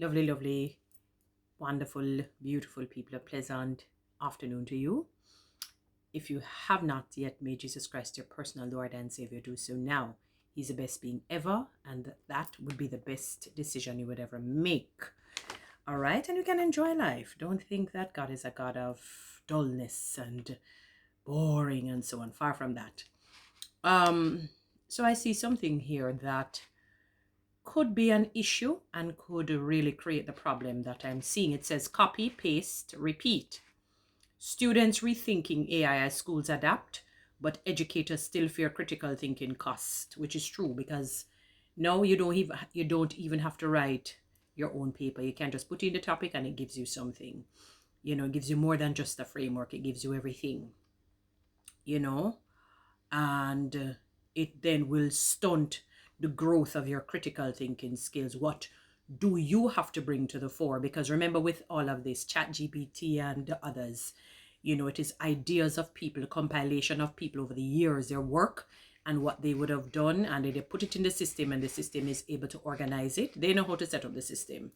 Lovely, lovely, wonderful, beautiful people. A pleasant afternoon to you. If you have not yet made Jesus Christ your personal Lord and Savior, do so now. He's the best being ever, and that would be the best decision you would ever make. All right, and you can enjoy life. Don't think that God is a God of dullness and boring and so on. Far from that. So I see something here that could be an issue and could really create the problem that I'm seeing. It says copy, paste, repeat. Students rethinking AI as schools adapt, but educators still fear critical thinking cost, which is true because now you don't even have to write your own paper. You can just put in the topic and it gives you something. It gives you more than just a framework. It gives you everything. You know, and it then will stunt the growth of your critical thinking skills. What do you have to bring to the fore? Because remember, with all of this, chat gpt and the others, it is ideas of people, compilation of people over the years, their work and what they would have done, and they put it in the system, and the system is able to organize it. They know how to set up the system,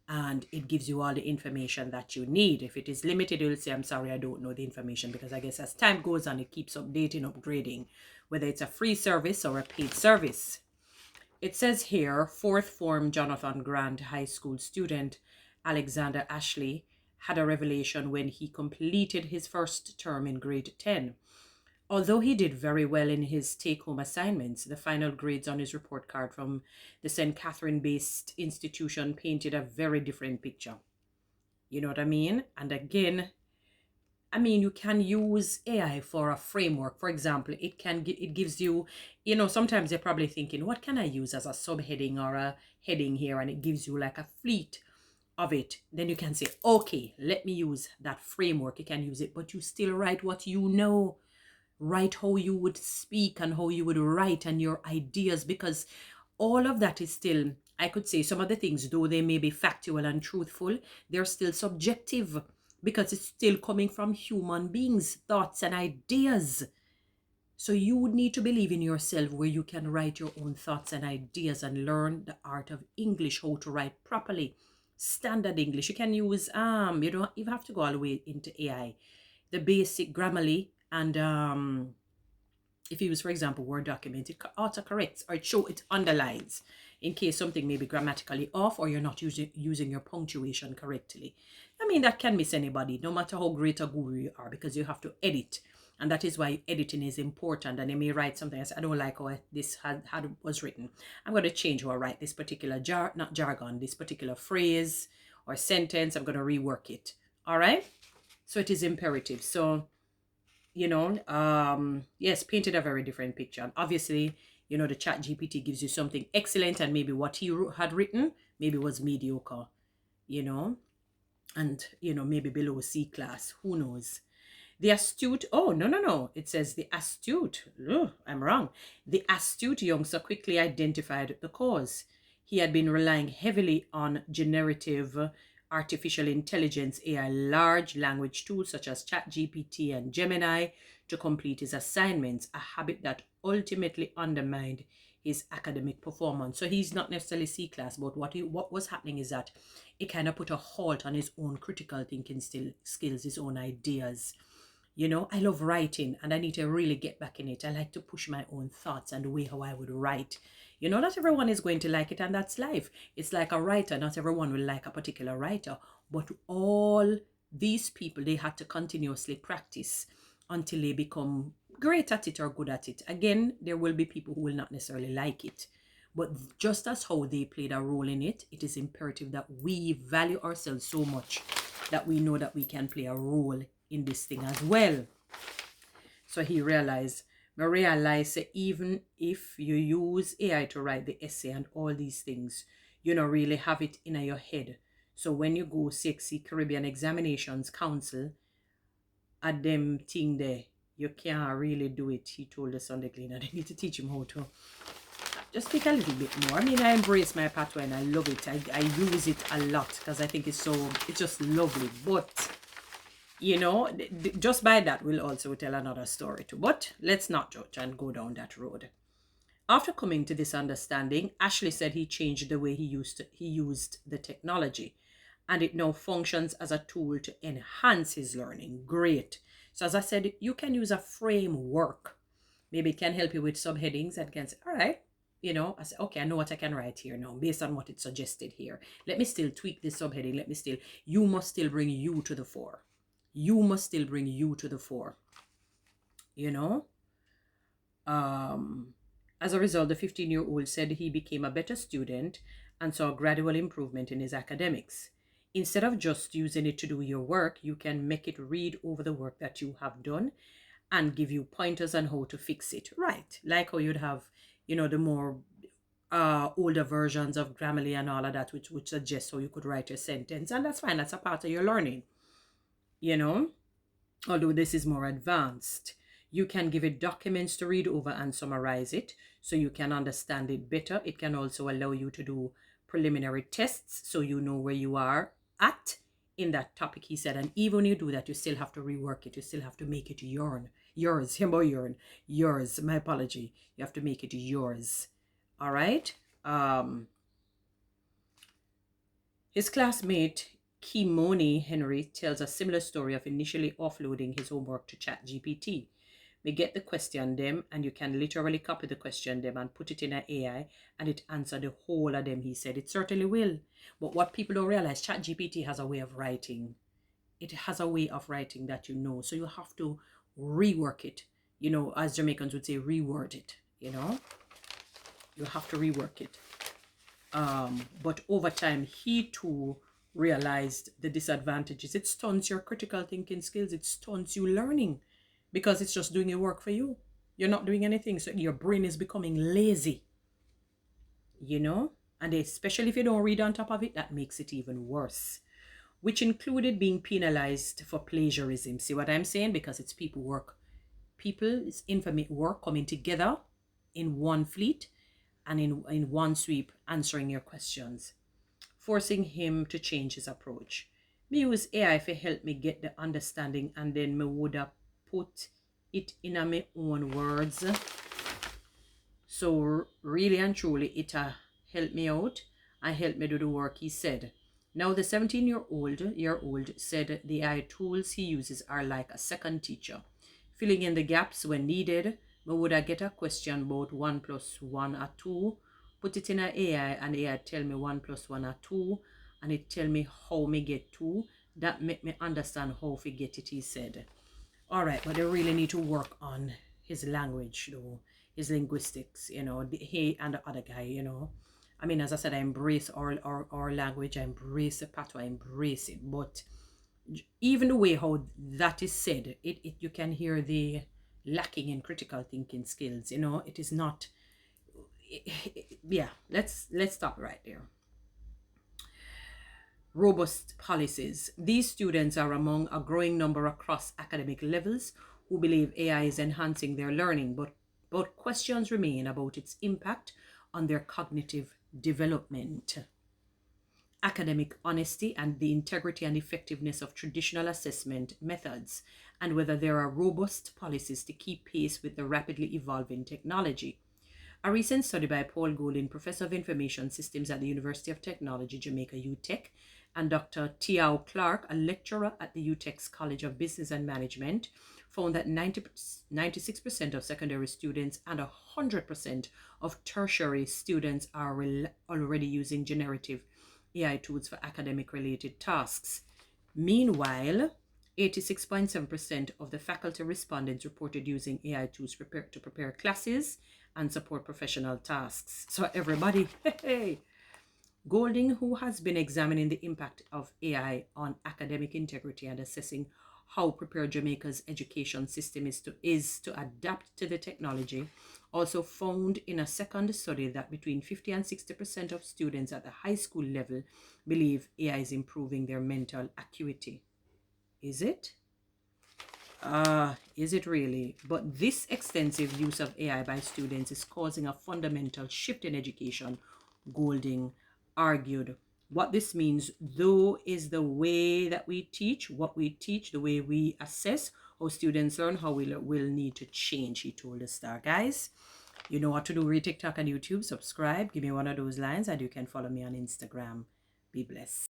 and it gives you all the information that you need. If it is limited, you'll say, I'm sorry, I don't know the information, because I guess as time goes on, it keeps updating, upgrading, whether it's a free service or a paid service. It says here, fourth form Jonathan Grant high school student Alexander Ashley had a revelation when he completed his first term in grade 10. Although he did very well in his take-home assignments, the final grades on his report card from the St. Catherine-based institution painted a very different picture. You know what I mean? And again, you can use AI for a framework. For example, it gives you, sometimes you're probably thinking, what can I use as a subheading or a heading here? And it gives you like a fleet of it. Then you can say, okay, let me use that framework. You can use it, but you still write what you know. Write how you would speak and how you would write and your ideas, because all of that is still, I could say, some of the things, though they may be factual and truthful, they're still subjective, because it's still coming from human beings' thoughts and ideas. So you would need to believe in yourself, where you can write your own thoughts and ideas and learn the art of English, how to write properly, standard English. You can use you don't even have to go all the way into AI. The basic Grammarly, and if you use, for example, Word document, it autocorrects, or it underlines in case something may be grammatically off, or you're not using your punctuation correctly. That can miss anybody, no matter how great a guru you are, because you have to edit. And that is why editing is important. And they may write something and say, I don't like how this was written. I'm going to change how I write this particular this particular phrase or sentence. I'm going to rework it. All right. So it is imperative. So, yes, painted a very different picture. And obviously, the chat GPT gives you something excellent, and maybe what he had written maybe was mediocre, and, maybe below C class. Who knows? The astute, oh, no. It says the astute, I'm wrong. The astute youngster quickly identified the cause. He had been relying heavily on generative artificial intelligence, AI, large language tools such as ChatGPT and Gemini to complete his assignments, a habit that ultimately undermined his academic performance. So he's not necessarily C class, but what was happening is that it kind of put a halt on his own critical thinking skills, his own ideas. I love writing, and I need to really get back in it. I like to push my own thoughts and the way how I would write. Not everyone is going to like it, and that's life. It's like a writer. Not everyone will like a particular writer, but all these people, they had to continuously practice until they become great at it or good at it. Again, there will be people who will not necessarily like it, but just as how they played a role in it, it is imperative that we value ourselves so much that we know that we can play a role in this thing as well. So he realized that even if you use AI to write the essay and all these things, really have it in your head. So when you go Sexy Caribbean Examinations Council, at them thing there, you can't really do it. He told us on the cleaner, they need to teach him how to just speak a little bit more. I embrace my pathway and I love it. I use it a lot because I think it's just lovely. But just by that, we'll also tell another story too. But let's not judge and go down that road. After coming to this understanding, Ashley said he changed the way he used the technology, and it now functions as a tool to enhance his learning. Great. So as I said, you can use a framework. Maybe it can help you with subheadings and can say, all right, I say, okay, I know what I can write here now based on what it suggested here. Let me still tweak this subheading. You must still bring you to the fore. You must still bring you to the fore. As a result, the 15-year-old said he became a better student and saw a gradual improvement in his academics. Instead of just using it to do your work, you can make it read over the work that you have done and give you pointers on how to fix it. Right. Like how you'd have, the more older versions of Grammarly and all of that, which would suggest how you could write a sentence. And that's fine. That's a part of your learning, although this is more advanced. You can give it documents to read over and summarize it so you can understand it better. It can also allow you to do preliminary tests so you know where you are at in that topic, he said. And even when you do that, you still have to rework it. You still have to make it yours. My apology. You have to make it yours. All right. His classmate Kimoni Henry tells a similar story of initially offloading his homework to ChatGPT. We get the question them, and you can literally copy the question them and put it in an AI, and it answer the whole of them. He said it certainly will. But what people don't realize, ChatGPT has a way of writing. It has a way of writing that so you have to rework it. As Jamaicans would say, reword it. You have to rework it. But over time, he too realized the disadvantages. It stunts your critical thinking skills. It stunts you learning because it's just doing your work for you. You're not doing anything. So your brain is becoming lazy, and especially if you don't read on top of it, that makes it even worse, which included being penalized for plagiarism. See what I'm saying? Because it's people's information work coming together in one fleet and in one sweep answering your questions, forcing him to change his approach. Me use AI to help me get the understanding, and then me would have put it in my own words. So really and truly, it helped me out and helped me do the work, he said. Now the 17-year-old said the AI tools he uses are like a second teacher, filling in the gaps when needed. Me would I get a question about 1 + 1 are 2, put it in an AI, and AI tell me 1 + 1 are 2, and it tell me how me get 2. That make me understand how to get it, he said. All right, but they really need to work on his language, though, his linguistics, he and the other guy, I mean, as I said, I embrace our language, I embrace the patois, I embrace it. But even the way how that is said, you can hear the lacking in critical thinking skills. It is not. Yeah, let's stop right there. Robust policies. These students are among a growing number across academic levels who believe AI is enhancing their learning, but questions remain about its impact on their cognitive development, academic honesty, and the integrity and effectiveness of traditional assessment methods, and whether there are robust policies to keep pace with the rapidly evolving technology. A recent study by Paul Golin, Professor of Information Systems at the University of Technology, Jamaica, UTech, and Dr. Tiao Clark, a lecturer at the UTech's College of Business and Management, found that 96% of secondary students and 100% of tertiary students are already using generative AI tools for academic-related tasks. Meanwhile, 86.7% of the faculty respondents reported using AI tools to prepare classes and support professional tasks. So everybody, hey. Golding, who has been examining the impact of AI on academic integrity and assessing how prepared Jamaica's education system is to adapt to the technology, also found in a second study that between 50 and 60% of students at the high school level believe AI is improving their mental acuity. Is it? Is it really? But this extensive use of AI by students is causing a fundamental shift in education, Golding argued. What this means, though, is the way that we teach, what we teach, the way we assess how students learn, how we will need to change, he told us, guys. You know what to do. Read TikTok and YouTube. Subscribe. Give me one of those lines, and you can follow me on Instagram. Be blessed.